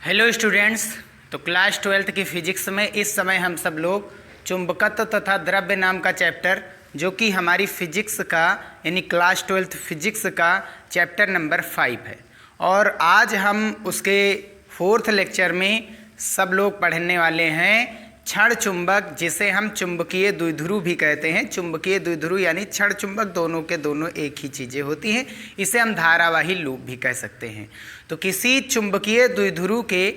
Hello students. तो class 12th की physics में इस समय हम सब लोग चुंबकत्व तथा द्रव्य नाम का चैप्टर, जो कि हमारी फिजिक्स का यानी क्लास 12th फिजिक्स का चैप्टर नंबर 5 है, और आज हम उसके 4th लेक्चर में सब लोग पढ़ने वाले हैं क्षण चुंबक, जिसे हम चुंबकीय द्विध्रुव भी कहते हैं। चुंबकीय द्विध्रुव यानी क्षण चुंबक, दोनों के दोनों एक ही चीज़ें होती हैं। इसे हम धारावाही लूप भी कह सकते हैं। तो किसी चुंबकीय द्विध्रुव के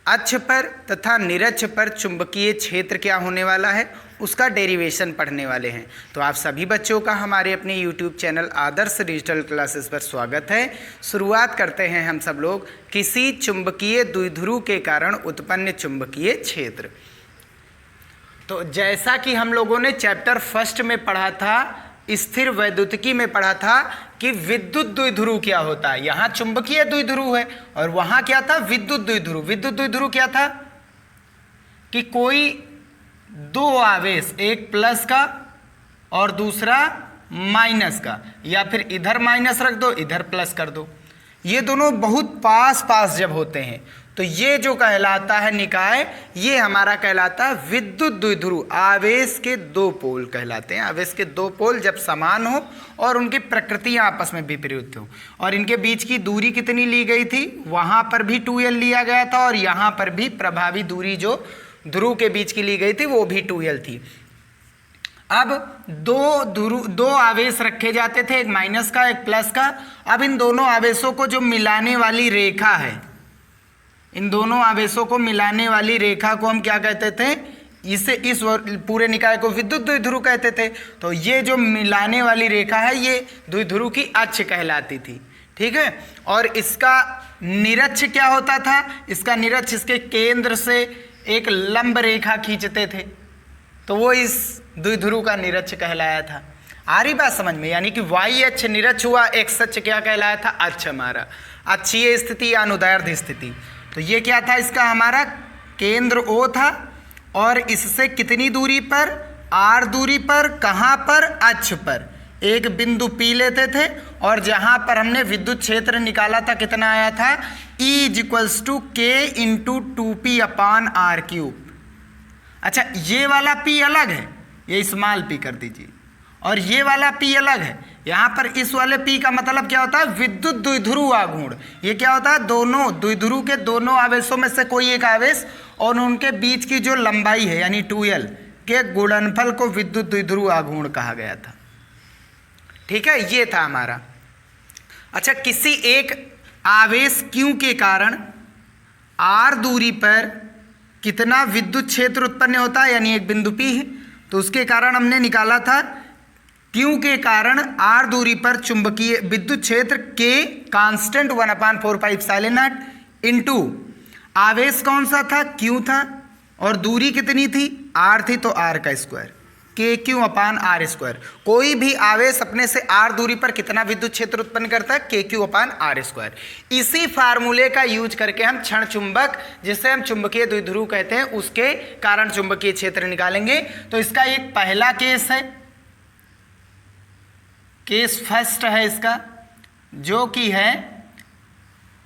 अक्ष पर तथा निरक्ष पर चुंबकीय क्षेत्र क्या होने वाला है, उसका डेरिवेशन पढ़ने वाले हैं। तो आप सभी बच्चों का हमारे अपने YouTube चैनल आदर्श डिजिटल क्लासेस पर स्वागत है। शुरुआत करते हैं हम सब लोग किसी चुंबकीय द्विध्रुव के कारण उत्पन्न चुंबकीय क्षेत्र। तो जैसा कि हम लोगों ने चैप्टर फर्स्ट में पढ़ा था, स्थिर वैद्युतिकी में पढ़ा था कि विद्युत द्विध्रुव क्या होता है। यहाँ चुंबकीय द्विध्रुव है और वहाँ क्या था, विद्युत द्विध्रुव। विद्युत द्विध्रुव क्या था कि कोई दो आवेश, एक प्लस का और दूसरा माइनस का, या फिर इधर माइनस रख दो इधर प्लस कर दो, ये दोनों बहुत पास पास जब होते हैं तो ये जो कहलाता है निकाय, ये हमारा कहलाता है विद्युत द्विध्रुव। आवेश के दो पोल कहलाते हैं। आवेश के दो पोल जब समान हो और उनकी प्रकृतियां आपस में विपरीत हो, और इनके बीच की दूरी कितनी ली गई थी, वहां पर भी 2l लिया गया था, और यहाँ पर भी प्रभावी दूरी जो ध्रुव के बीच की ली गई थी वो भी 2l थी। अब दो आवेश रखे जाते थे, एक माइनस का एक प्लस का। अब इन दोनों आवेशों को जो मिलाने वाली रेखा है, इन दोनों आवेशों को मिलाने वाली रेखा को हम क्या कहते थे, इस पूरे निकाय को विद्युत द्विध्रुव कहते थे। तो ये जो मिलाने वाली रेखा है ये द्विध्रुव की अक्ष कहलाती थी, ठीक है। और इसका निरक्ष क्या होता था, इसका निरक्ष इसके केंद्र से एक लंब रेखा खींचते थे, तो वो इस द्विध्रुव का निरक्ष कहलाया था। आ रही बात समझ में? यानी कि y अक्ष निरक्ष हुआ, x अक्ष क्या कहलाया था, अक्ष हमारा अक्षीय स्थिति या अनुदैर्ध्य स्थिति। तो ये क्या था, इसका हमारा केंद्र O था, और इससे कितनी दूरी पर, r दूरी पर, कहाँ पर, अक्ष पर एक बिंदु P लेते थे, और जहाँ पर हमने विद्युत क्षेत्र निकाला था कितना आया था, E = K × 2P/r³। अच्छा, ये वाला P अलग है, ये स्मॉल p कर दीजिए, और ये वाला P अलग है। यहाँ पर इस वाले P का मतलब क्या होता है, विद्युत द्विध्रुव आघूर्ण। ये क्या होता है, दोनों द्विध्रुव के दोनों आवेशों में से कोई एक आवेश और उनके बीच की जो लंबाई है यानी 2l के गुणनफल को विद्युत द्विध्रुव आघूर्ण कहा गया था, ठीक है। ये था हमारा। अच्छा, किसी एक आवेश Q के कारण r दूरी पर कितना विद्युत क्षेत्र उत्पन्न होता है, यानी एक बिंदु P है, तो उसके कारण हमने निकाला था Q के कारण r दूरी पर चुंबकीय विद्युत क्षेत्र K कांस्टेंट 1/4πε0 इंटू आवेश कौन सा था, Q था, और दूरी कितनी थी, r थी, तो r का स्क्वायर, KQ/r²। कोई भी आवेश अपने से r दूरी पर कितना विद्युत क्षेत्र उत्पन्न करता है, KQ/r²। इसी फार्मूले का यूज करके हम क्षण चुंबक, जिसे हम चुंबकीय द्विध्रुव कहते हैं, उसके कारण चुंबकीय क्षेत्र निकालेंगे। तो इसका एक पहला केस है, केस फर्स्ट है इसका, जो कि है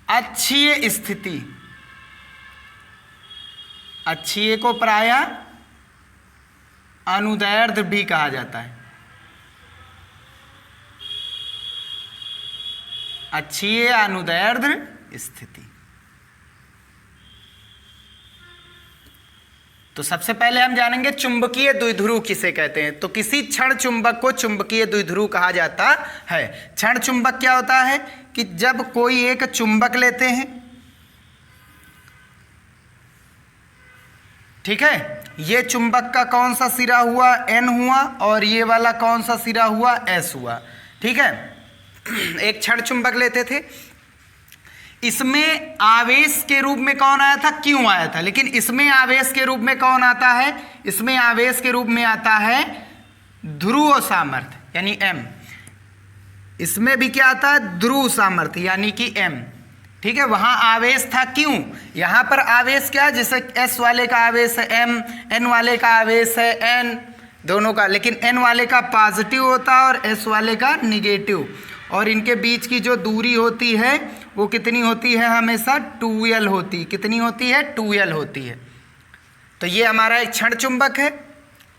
अक्षीय स्थिति। अक्षीय को प्रायः अनुदैर्ध्य भी कहा जाता है। अक्षीय अनुदैर्ध्य स्थिति। तो सबसे पहले हम जानेंगे चुंबकीय द्विध्रुव किसे कहते हैं। तो किसी क्षण चुंबक को चुंबकीय द्विध्रुव कहा जाता है। क्षण चुंबक क्या होता है कि जब कोई एक चुंबक लेते हैं, ठीक है, ये चुंबक का कौन सा सिरा हुआ, N हुआ, और ये वाला कौन सा सिरा हुआ, S हुआ, ठीक है। एक क्षण चुंबक लेते थे, इसमें आवेश के रूप में कौन आया था, Q आया था, लेकिन इसमें आवेश के रूप में कौन आता है, इसमें आवेश के रूप में आता है ध्रुव सामर्थ्य यानी M। इसमें भी क्या आता है, ध्रुव सामर्थ्य यानी कि M, ठीक है। वहाँ आवेश था Q, यहाँ पर आवेश क्या है, जैसे S वाले का आवेश है M, N वाले का आवेश है N, दोनों का, लेकिन N वाले का पॉजिटिव होता है और S वाले का निगेटिव। और इनके बीच की जो दूरी होती है वो कितनी होती है, हमेशा 2l होती। कितनी होती है, 2l होती है। तो ये हमारा एक क्षण चुंबक है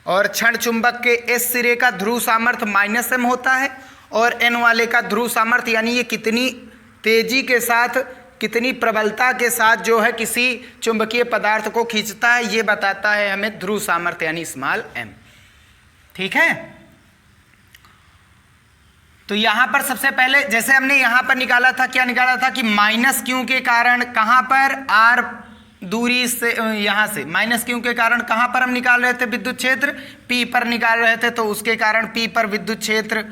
और क्षण चुंबक के S सिरे का ध्रुव सामर्थ्य -m होता है और N वाले का ध्रुव सामर्थ्य, यानी ये कितनी तेजी के साथ, कितनी प्रबलता के साथ जो है किसी चुंबकीय पदार्थ को खींचता है, ये बताता है हमें ध्रुव सामर्थ्य यानी m। ठीक है। तो यहां पर सबसे पहले जैसे हमने यहां पर निकाला था, क्या निकाला था कि -q के कारण कहां पर r दूरी से, यहां से -q के कारण कहां पर हम निकाल रहे थे विद्युत क्षेत्र, P पर निकाल रहे थे, तो उसके कारण P पर विद्युत क्षेत्र,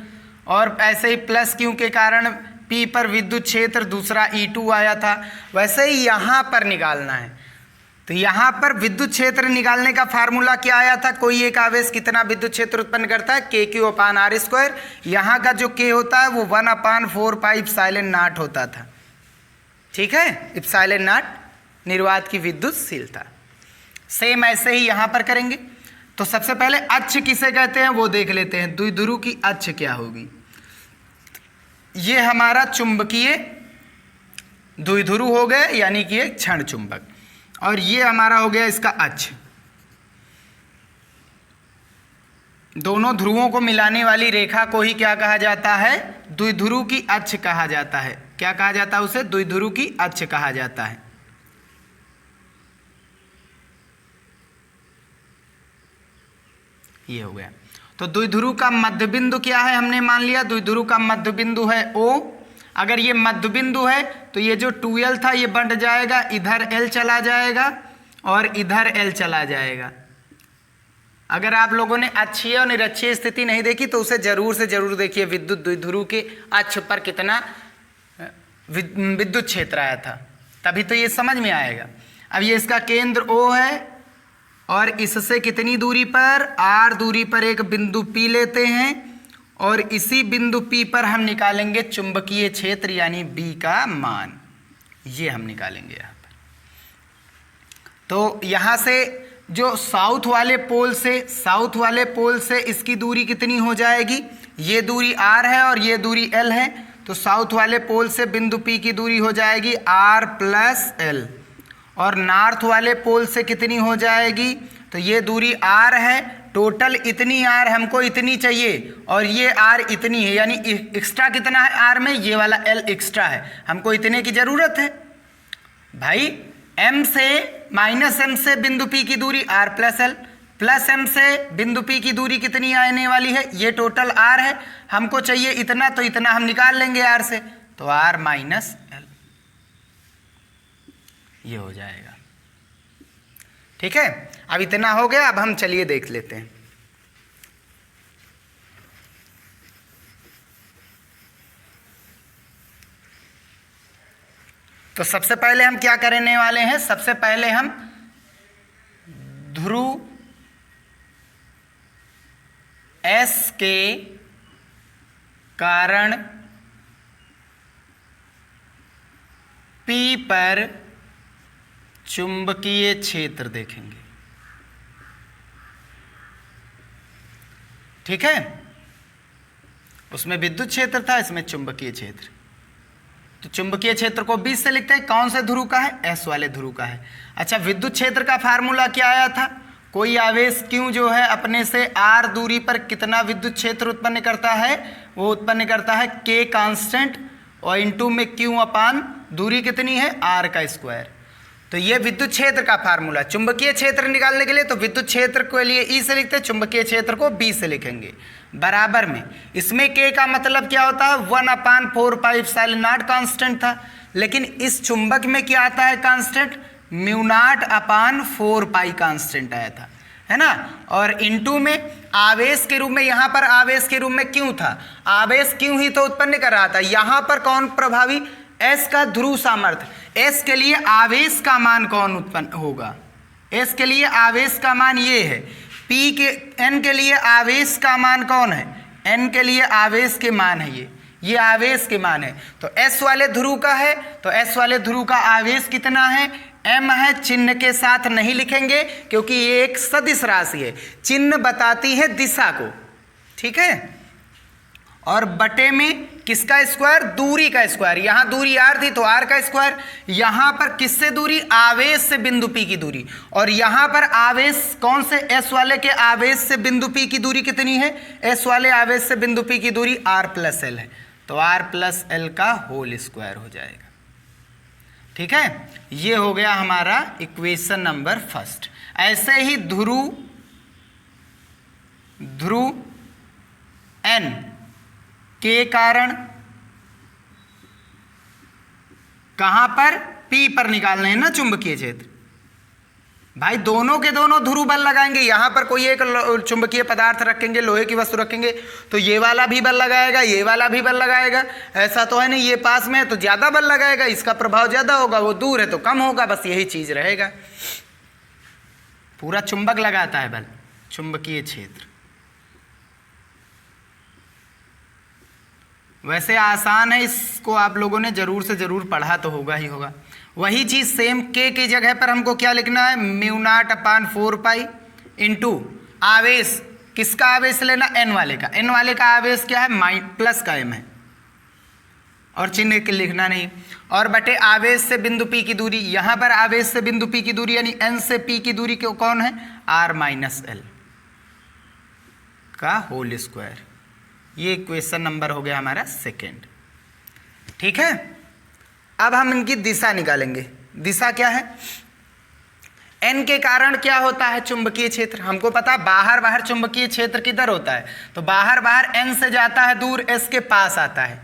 और ऐसे ही +q के कारण P पर विद्युत क्षेत्र दूसरा E2 आया था। वैसे ही यहाँ पर निकालना है। तो यहाँ पर विद्युत क्षेत्र निकालने का फार्मूला क्या आया था, कोई एक आवेश कितना विद्युत क्षेत्र उत्पन्न करता है, KQ/R²। यहाँ का जो K होता है वो 1/4πε0 होता था। ठीक है, ε0 निर्वात की विद्युतशीलता। सेम ऐसे ही यहाँ पर करेंगे। तो सबसे पहले अक्ष किसे कहते हैं वो देख लेते हैं, द्विध्रुव की अक्ष क्या होगी। ये हमारा चुंबकीय द्विध्रुव हो गया, यानी कि एक क्षण चुंबक, और ये हमारा हो गया इसका अक्ष। दोनों ध्रुवों को मिलाने वाली रेखा को ही क्या कहा जाता है, द्विध्रुव की अक्ष कहा जाता है। क्या कहा जाता है उसे, द्विध्रुव की अक्ष कहा जाता है। ये हो गया। तो द्विध्रुव का मध्य बिंदु क्या है, हमने मान लिया द्विध्रुव का मध्य बिंदु है O। अगर ये मध्य बिंदु है तो ये जो 2l था ये बढ़ जाएगा, इधर l चला जाएगा और इधर l चला जाएगा। अगर आप लोगों ने अक्षीय और निरक्षीय स्थिति नहीं देखी तो उसे जरूर से जरूर देखिए, विद्युत द्विध्रुव के अक्ष पर कितना विद्युत क्षेत्र आया था, तभी तो ये समझ में आएगा। अब ये इसका केंद्र O है और इससे कितनी दूरी पर, r दूरी पर एक बिंदु P लेते हैं और इसी बिंदु P पर हम निकालेंगे चुंबकीय क्षेत्र यानी B का मान। ये हम निकालेंगे यहाँ पर। तो यहाँ से जो साउथ वाले पोल से इसकी दूरी कितनी हो जाएगी, ये दूरी r है और ये दूरी l है। तो साउथ वाले पोल से बिंदु P की दूरी हो जाएगी r + l, और नॉर्थ वाले पोल से कितनी हो जाएगी, तो ये दूरी r है। टोटल इतनी r, हमको इतनी चाहिए, और ये r इतनी है, यानी एक्स्ट्रा कितना है r में, ये वाला l एक्स्ट्रा है, हमको इतने की ज़रूरत है भाई। m से बिंदु P की दूरी r + l, +m से बिंदु P की दूरी कितनी आने वाली है, ये टोटल r है, हमको चाहिए इतना, तो इतना हम निकाल लेंगे r से, तो r - l ये हो जाएगा। ठीक है, अब इतना हो गया। अब हम चलिए देख लेते हैं। तो सबसे पहले हम क्या करने वाले हैं, सबसे पहले हम ध्रुव S के कारण P पर चुंबकीय क्षेत्र देखेंगे। ठीक है, उसमें विद्युत क्षेत्र था, इसमें चुंबकीय क्षेत्र। तो चुंबकीय क्षेत्र को 20 से लिखते हैं, कौन से ध्रुव का है, S वाले ध्रुव का है। अच्छा, विद्युत क्षेत्र का फार्मूला क्या आया था, कोई आवेश Q जो है अपने से r दूरी पर कितना विद्युत क्षेत्र उत्पन्न करता है, वो उत्पन्न करता है K कांस्टेंट और इनटू में Q/ दूरी कितनी है, r का स्क्वायर। तो ये विद्युत क्षेत्र का फार्मूला। चुंबकीय क्षेत्र निकालने के लिए तो विद्युत क्षेत्र के लिए E से लिखते हैं, चुंबकीय क्षेत्र को B से लिखेंगे बराबर में। इसमें K का मतलब क्या होता है, 1/4πε0 कांस्टेंट था, लेकिन इस चुंबक में क्या आता है कांस्टेंट, μ0/4π कांस्टेंट आया था, है ना। और इनटू में आवेश के रूप में, यहाँ पर आवेश के रूप में क्यों था, आवेश क्यों ही तो उत्पन्न कर रहा था। यहाँ पर कौन प्रभावी, S का ध्रुव सामर्थ्य, S के लिए आवेश का मान कौन उत्पन्न होगा, S के लिए आवेश का मान ये है, P के N के लिए आवेश का मान कौन है, N के लिए आवेश के मान है, ये आवेश के मान है। तो S वाले ध्रुव का है, तो S वाले ध्रुव का आवेश कितना है, m है, चिन्ह के साथ नहीं लिखेंगे क्योंकि ये एक सदिश राशि है, चिन्ह बताती है दिशा को। ठीक है, और बटे में किसका स्क्वायर, दूरी का स्क्वायर। यहां दूरी r थी तो r का स्क्वायर। यहां पर किससे दूरी, आवेश से बिंदु P की दूरी। और यहां पर आवेश कौन से, s वाले के आवेश से बिंदु P की दूरी कितनी है, s वाले आवेश से बिंदु P की दूरी r प्लस l है, तो r प्लस l का होल स्क्वायर हो जाएगा। ठीक है, ये हो गया हमारा इक्वेशन नंबर फर्स्ट। ऐसे ही ध्रुव n के कारण कहां पर, P पर निकालने हैं ना चुंबकीय क्षेत्र। भाई दोनों के दोनों ध्रुव बल लगाएंगे। यहां पर कोई एक चुंबकीय पदार्थ रखेंगे, लोहे की वस्तु रखेंगे, तो ये वाला भी बल लगाएगा, ये वाला भी बल लगाएगा। ऐसा तो है नहीं ये पास में है तो ज्यादा बल लगाएगा, इसका प्रभाव ज्यादा होगा, वो दूर है तो कम होगा, बस यही चीज रहेगा। पूरा चुंबक लगाता है बल, चुंबकीय क्षेत्र। वैसे आसान है, इसको आप लोगों ने जरूर से जरूर पढ़ा तो होगा ही होगा। वही चीज सेम k की जगह पर हमको क्या लिखना है, μ0/4π इंटू आवेश, किसका आवेश लेना, n वाले का। n वाले का आवेश क्या है, प्लस का m है, और चिन्ह के लिखना नहीं। और बटे आवेश से बिंदु P की दूरी, यहां पर आवेश से बिंदु P की दूरी यानी n से P की दूरी कौन है, r माइनस l का होल स्क्वायर। ये इक्वेशन नंबर हो गया हमारा सेकेंड। ठीक है, अब हम इनकी दिशा निकालेंगे। दिशा क्या है, n के कारण क्या होता है चुंबकीय क्षेत्र, हमको पता बाहर बाहर चुंबकीय क्षेत्र किधर होता है, तो बाहर बाहर n से जाता है दूर, s के पास आता है।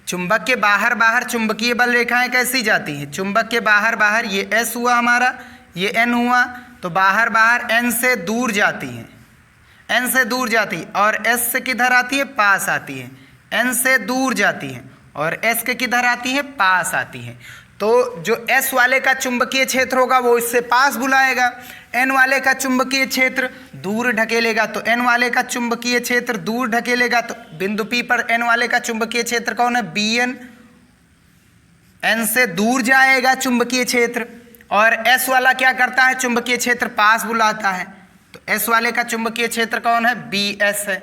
चुंबक के बाहर बाहर चुंबकीय बल रेखाएं कैसी जाती हैं, चुंबक के बाहर बाहर ये s हुआ हमारा, ये n हुआ, तो बाहर बाहर n से दूर जाती हैं, n से दूर जाती, और s से किधर आती है, पास आती है। n से दूर जाती है और s के किधर आती है, पास आती है। तो जो s वाले का चुंबकीय क्षेत्र होगा वो इससे पास बुलाएगा, n वाले का चुंबकीय क्षेत्र दूर ढकेलेगा, तो n वाले का चुंबकीय क्षेत्र दूर ढकेलेगा, तो बिंदु P पर n वाले का चुंबकीय क्षेत्र कौन है, Bn। n से दूर जाएगा चुंबकीय क्षेत्र, और s वाला क्या करता है, चुंबकीय क्षेत्र पास बुलाता है, तो s वाले का चुंबकीय क्षेत्र कौन है, Bs है।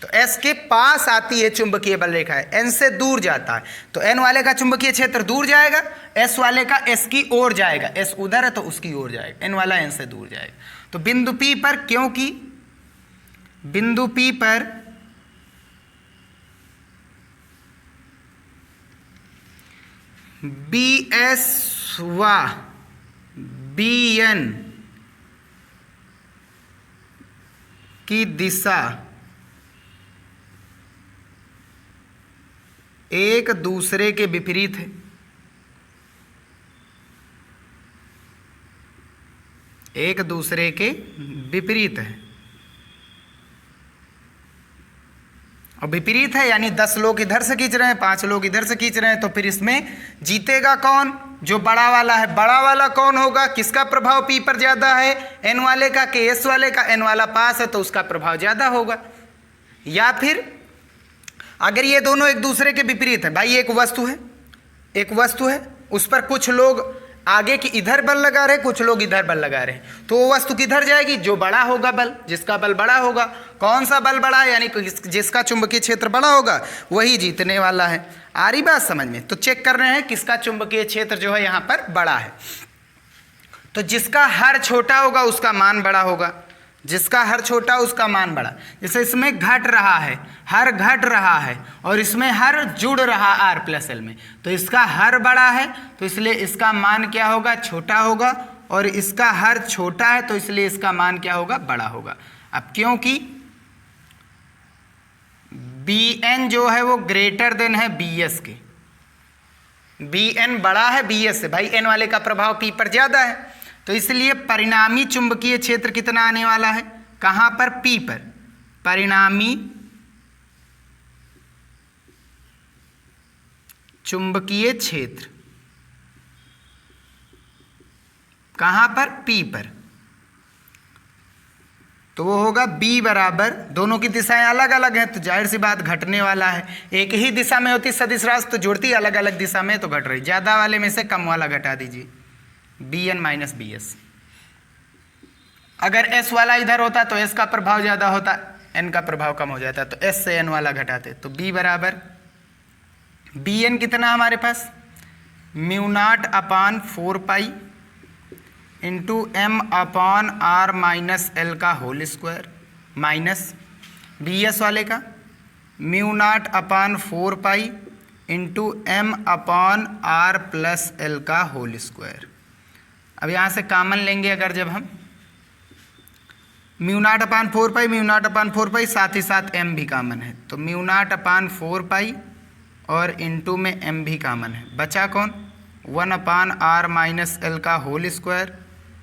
तो s के पास आती है चुंबकीय बल रेखा है, n से दूर जाता है, तो n वाले का चुंबकीय क्षेत्र दूर जाएगा, s वाले का s की ओर जाएगा, s उधर है तो उसकी ओर जाएगा, n वाला n से दूर जाएगा। तो बिंदु P पर, क्योंकि बिंदु P पर Bs व Bn की दिशा एक दूसरे के विपरीत है, एक दूसरे के विपरीत है। और विपरीत है यानी 10 लोग इधर से खींच रहे हैं, 5 लोग इधर से खींच रहे हैं, तो फिर इसमें जीतेगा कौन, जो बड़ा वाला है। बड़ा वाला कौन होगा, किसका प्रभाव P पर ज्यादा है, n वाले का कि s वाले का, n वाला पास है तो उसका प्रभाव ज्यादा होगा। या फिर अगर ये दोनों एक दूसरे के विपरीत है, भाई एक वस्तु है, एक वस्तु है, उस पर कुछ लोग आगे की इधर बल लगा रहे, कुछ लोग इधर बल लगा रहे, तो वो वस्तु किधर जाएगी, जो बड़ा होगा बल, जिसका बल बड़ा होगा। कौन सा बल बड़ा है, यानी जिसका चुंबकीय क्षेत्र बड़ा होगा वही जीतने वाला है। आ रही बात समझ में। तो चेक कर रहे हैं किसका चुंबकीय क्षेत्र जो है यहाँ पर बड़ा है, तो जिसका हर छोटा होगा उसका मान बड़ा होगा, जिसका हर छोटा उसका मान बड़ा। जैसे इसमें घट रहा है, हर घट रहा है, और इसमें हर जुड़ रहा r प्लस l में, तो इसका हर बड़ा है तो इसलिए इसका मान क्या होगा, छोटा होगा, और इसका हर छोटा है तो इसलिए इसका मान क्या होगा, बड़ा होगा। अब क्योंकि Bn जो है वो ग्रेटर देन है Bs के, Bn बड़ा है Bs से, भाई n वाले का प्रभाव P पर ज्यादा है, तो इसलिए परिणामी चुंबकीय क्षेत्र कितना आने वाला है, कहां पर, P पर। परिणामी चुंबकीय क्षेत्र कहां पर, P पर, तो वो होगा B बराबर, दोनों की दिशाएं अलग अलग हैं तो जाहिर सी बात घटने वाला है। एक ही दिशा में होती सदिश राशि तो जुड़ती अलग अलग दिशा में तो घट रही, ज्यादा वाले में से कम वाला घटा दीजिए, Bn माइनस Bs। अगर S वाला इधर होता तो S का प्रभाव ज्यादा होता, n का प्रभाव कम हो जाता है, तो s से n वाला घटाते, तो b बराबर bn कितना हमारे पास म्यू नॉट अपान 4 पाई इंटू m अपान r माइनस एल का होल स्क्वायर माइनस bs वाले का म्यू नॉट अपान 4 पाई इंटू m अपान r प्लस एल का होल स्क्वायर। अब यहाँ से कॉमन लेंगे अगर जब हम म्यू नॉट अपान 4 पाई, म्यू नॉट अपान 4 पाई, साथ ही साथ m भी कॉमन है, तो म्यू नॉट अपान 4 पाई और इंटू में m भी कॉमन है, बचा कौन 1 अपान r माइनस एल का होल स्क्वायर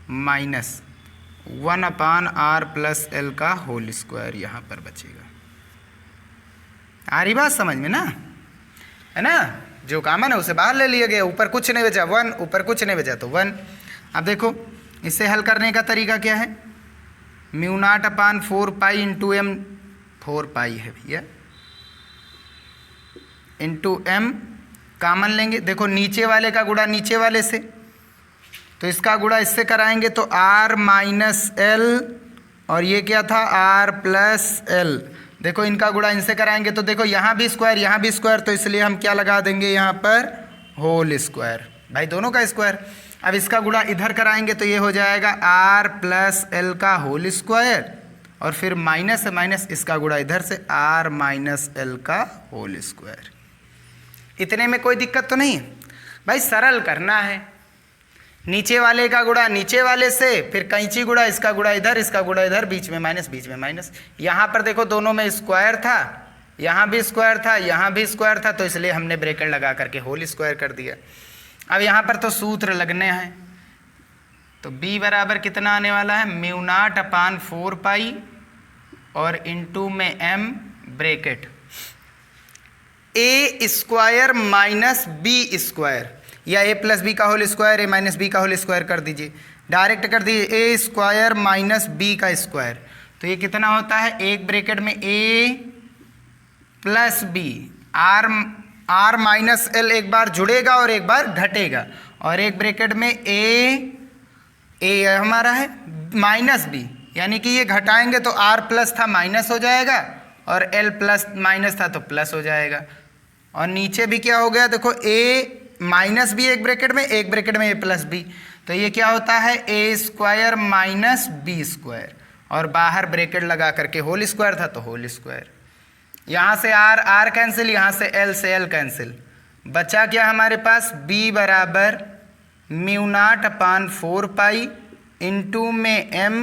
माइनस 1 अपान r प्लस एल का होल स्क्वायर यहाँ पर बचेगा। आ रही बात समझ में ना, है ना, जो कॉमन है उसे बाहर ले लिया गया, ऊपर कुछ नहीं बचा 1, ऊपर कुछ नहीं बचा तो 1। अब देखो इसे हल करने का तरीका क्या है, म्यू नॉट अपान 4 पाई इंटू एम, 4 पाई है भैया, इंटू एम कॉमन लेंगे, देखो नीचे वाले का गुणा नीचे वाले से, तो इसका गुणा इससे कराएंगे तो r माइनस एल और ये क्या था r प्लस एल, देखो इनका गुणा इनसे कराएंगे तो देखो यहाँ भी स्क्वायर यहाँ भी स्क्वायर, तो इसलिए हम क्या लगा देंगे यहाँ पर होल स्क्वायर, भाई दोनों का स्क्वायर। अब इसका गुणा इधर कराएंगे तो ये हो जाएगा r प्लस एल का होल स्क्वायर और फिर माइनस है माइनस, इसका गुणा इधर से r माइनस एल का होल स्क्वायर। इतने में कोई दिक्कत तो नहीं है भाई, सरल करना है, नीचे वाले का गुणा नीचे वाले से, फिर कैंची गुणा इसका गुणा इधर, इसका गुणा इधर, बीच में माइनस बीच में माइनस। यहाँ पर देखो दोनों में स्क्वायर था, यहाँ भी स्क्वायर था, यहाँ भी स्क्वायर था, तो इसलिए हमने ब्रैकेट लगा करके होल स्क्वायर कर दिया। अब यहाँ पर तो सूत्र लगने हैं, तो b बराबर कितना आने वाला है म्यू नॉट अपान 4 पाई और इंटू में m bracket a square minus b square, या a प्लस बी का whole square a minus B का होल स्क्वायर कर दीजिए, डायरेक्ट कर दीजिए a स्क्वायर माइनस b का स्क्वायर, तो ये कितना होता है एक ब्रैकेट में a plus B, r minus L एक बार जुड़ेगा और एक बार घटेगा, और एक ब्रैकेट में a हमारा है माइनस b, यानी कि ये घटाएंगे तो r प्लस था माइनस हो जाएगा और l प्लस माइनस था तो प्लस हो जाएगा, और नीचे भी क्या हो गया देखो a माइनस बी एक ब्रैकेट में a प्लस बी, तो ये क्या होता है a square minus B square, और बाहर ब्रैकेट लगा करके होल स्क्वायर था तो होल स्क्वायर। यहाँ से r कैंसिल, यहाँ से l कैंसिल, बचा क्या हमारे पास b बराबर म्यू नॉट अपान 4 पाई इंटू में m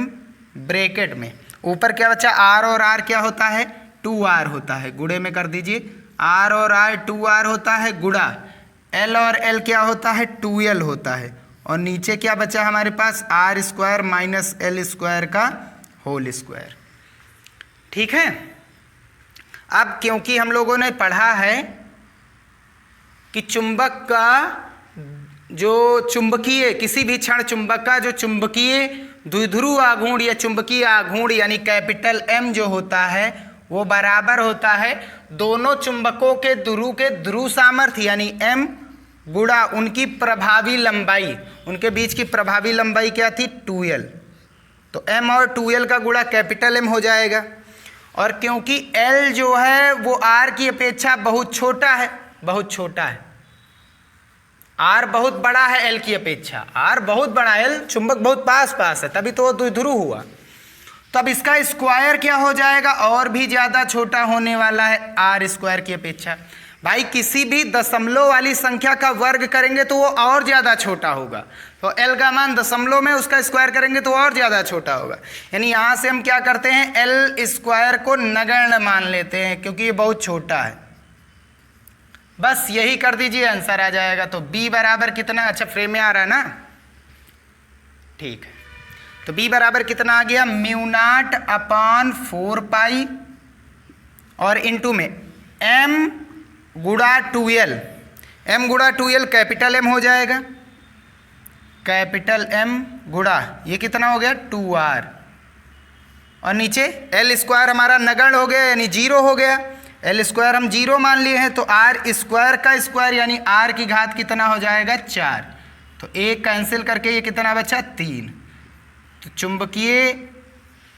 ब्रैकेट में, ऊपर क्या बचा r और r क्या होता है 2r होता है, गुणे में कर दीजिए, r और r 2r होता है गुणा, l और l क्या होता है 2l होता है, और नीचे क्या बचा हमारे पास r square minus L square का होल स्क्वायर। ठीक है, अब क्योंकि हम लोगों ने पढ़ा है कि चुंबक का जो चुंबकीय, किसी भी क्षण चुंबक का जो चुंबकीय द्विध्रुव आघूर्ण या चुंबकीय आघूर्ण यानी कैपिटल M जो होता है वो बराबर होता है दोनों चुंबकों के ध्रुव सामर्थ्य यानी M गुणा उनकी प्रभावी लंबाई, उनके बीच की प्रभावी लंबाई क्या थी 2l, तो m और 2l का गुणा कैपिटल M हो जाएगा, और क्योंकि l जो है वो r की अपेक्षा बहुत छोटा है, बहुत छोटा है, r बहुत बड़ा है l की अपेक्षा, r बहुत बड़ा है, l चुंबक बहुत पास है, तभी तो वो द्विध्रुव हुआ, तो अब इसका स्क्वायर क्या हो जाएगा और भी ज़्यादा छोटा होने वाला है r स्क्वायर की अपेक्षा। भाई किसी भी दशमलव वाली संख्या का वर्ग करेंगे तो वो और ज़्यादा छोटा होगा, तो l का मान दशमलव में उसका स्क्वायर करेंगे तो और ज़्यादा छोटा होगा, यानी यहाँ से हम क्या करते हैं l स्क्वायर को नगण्य मान लेते हैं क्योंकि ये बहुत छोटा है। बस यही कर दीजिए आंसर आ जाएगा। तो b बराबर कितना, अच्छा फ्रेम में आ रहा है ना, ठीक है, तो b बराबर कितना आ गया म्यू नॉट अपान 4 पाई और इंटू में m गुणा 2l, m गुणा 2l कैपिटल M हो जाएगा, कैपिटल M गुणा ये कितना हो गया 2r, और नीचे l स्क्वायर हमारा नगण्य हो गया यानी 0 हो गया, l स्क्वायर हम 0 मान लिए हैं, तो r स्क्वायर का स्क्वायर यानी r की घात कितना हो जाएगा 4, तो एक कैंसिल करके ये कितना बचा 3, तो चुंबकीय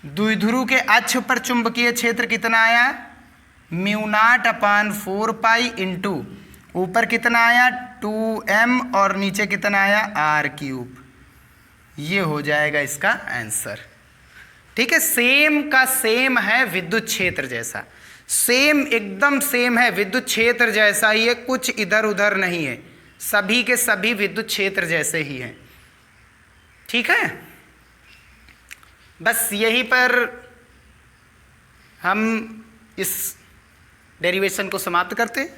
द्विध्रुव के अक्ष पर चुंबकीय क्षेत्र कितना आया, μ0/4π इंटू ऊपर कितना आया 2m और नीचे कितना आया r³। ये हो जाएगा इसका आंसर। ठीक है, सेम का सेम है विद्युत क्षेत्र जैसा, सेम एकदम सेम है विद्युत क्षेत्र जैसा ही है, कुछ इधर उधर नहीं है, सभी के सभी विद्युत क्षेत्र जैसे ही हैं। ठीक है, बस यहीं पर हम इस डेरिवेशन को समाप्त करते हैं,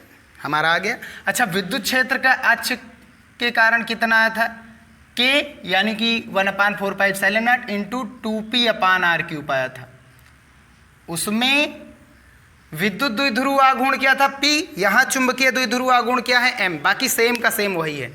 हमारा आ गया। अच्छा, विद्युत क्षेत्र का अक्ष के कारण कितना आया था, k यानी कि 1/4πε0 इंटू 2p/r³ आया था। उसमें विद्युत द्विध्रुव आघूर्ण क्या था, p, यहाँ चुंबकीय द्विध्रुव आघूर्ण क्या है, m, बाकी सेम का सेम वही है।